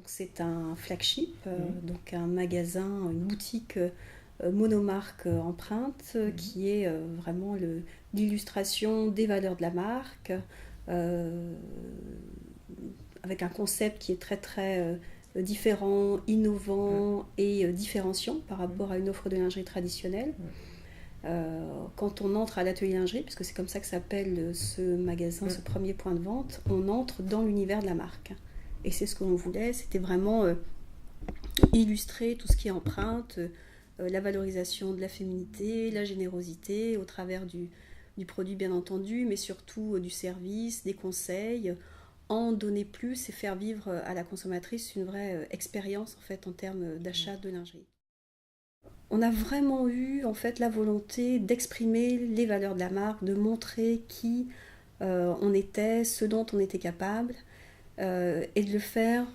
Donc c'est un flagship, donc un magasin, une boutique monomarque empreinte qui est vraiment l'illustration des valeurs de la marque, euh, avec un concept qui est très très différent, innovant et différenciant par rapport à une offre de lingerie traditionnelle. Quand on entre à l'atelier lingerie, puisque c'est comme ça que s'appelle ce magasin, ce premier point de vente, on entre dans l'univers de la marque. Et c'est ce que l'on voulait, c'était vraiment illustrer tout ce qui est empreinte, la valorisation de la féminité, la générosité au travers du produit bien entendu, mais surtout du service, des conseils, en donner plus et faire vivre à la consommatrice une vraie expérience en fait en termes d'achat de lingerie. On a vraiment eu en fait la volonté d'exprimer les valeurs de la marque, de montrer qui on était, ce dont on était capable, et de le faire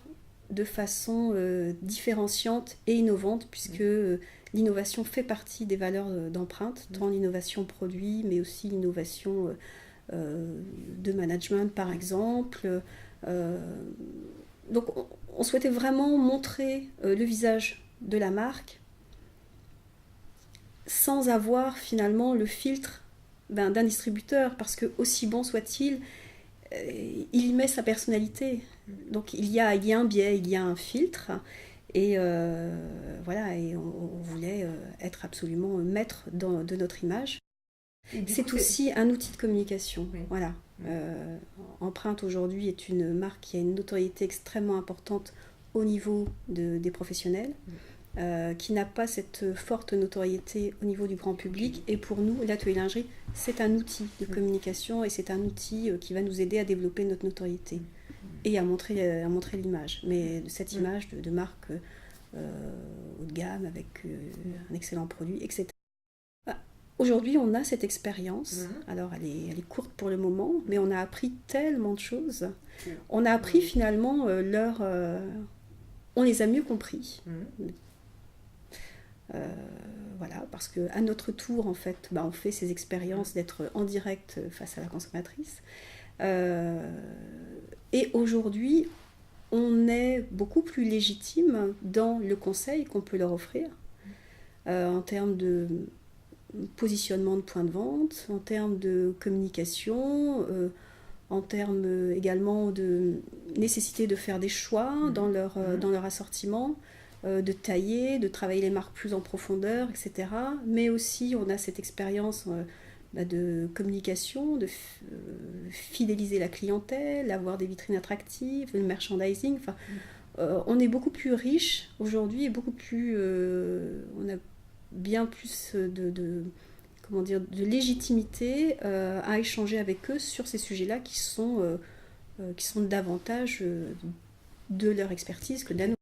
de façon différenciante et innovante, puisque l'innovation fait partie des valeurs d'empreinte, tant l'innovation produit, mais aussi l'innovation de management par exemple. Donc on souhaitait vraiment montrer le visage de la marque sans avoir finalement le filtre d'un distributeur, parce que aussi bon soit-il, il y met sa personnalité. Donc il y a un biais, il y a un filtre, et voilà, et on voulait être absolument maître de notre image. C'est aussi un outil de communication. Oui. Voilà. Empreinte aujourd'hui est une marque qui a une notoriété extrêmement importante au niveau des professionnels. Qui n'a pas cette forte notoriété au niveau du grand public. Et pour nous, l'atelier lingerie, c'est un outil de communication et c'est un outil qui va nous aider à développer notre notoriété et à montrer l'image. Mais cette image de marque haut de gamme avec un excellent produit, etc. Aujourd'hui, on a cette expérience. Alors, elle est courte pour le moment, mais on a appris tellement de choses. On a appris finalement on les a mieux compris. Voilà, parce qu'à notre tour, en fait, on fait ces expériences d'être en direct face à la consommatrice. Et aujourd'hui, on est beaucoup plus légitime dans le conseil qu'on peut leur offrir, en termes de positionnement de point de vente, en termes de communication, en termes également de nécessité de faire des choix dans leur assortiment, de tailler, de travailler les marques plus en profondeur, etc. Mais aussi, on a cette expérience de communication, de fidéliser la clientèle, avoir des vitrines attractives, le merchandising. Enfin, on est beaucoup plus riche aujourd'hui et beaucoup plus... on a bien plus de légitimité à échanger avec eux sur ces sujets-là qui sont davantage de leur expertise que de la nôtre.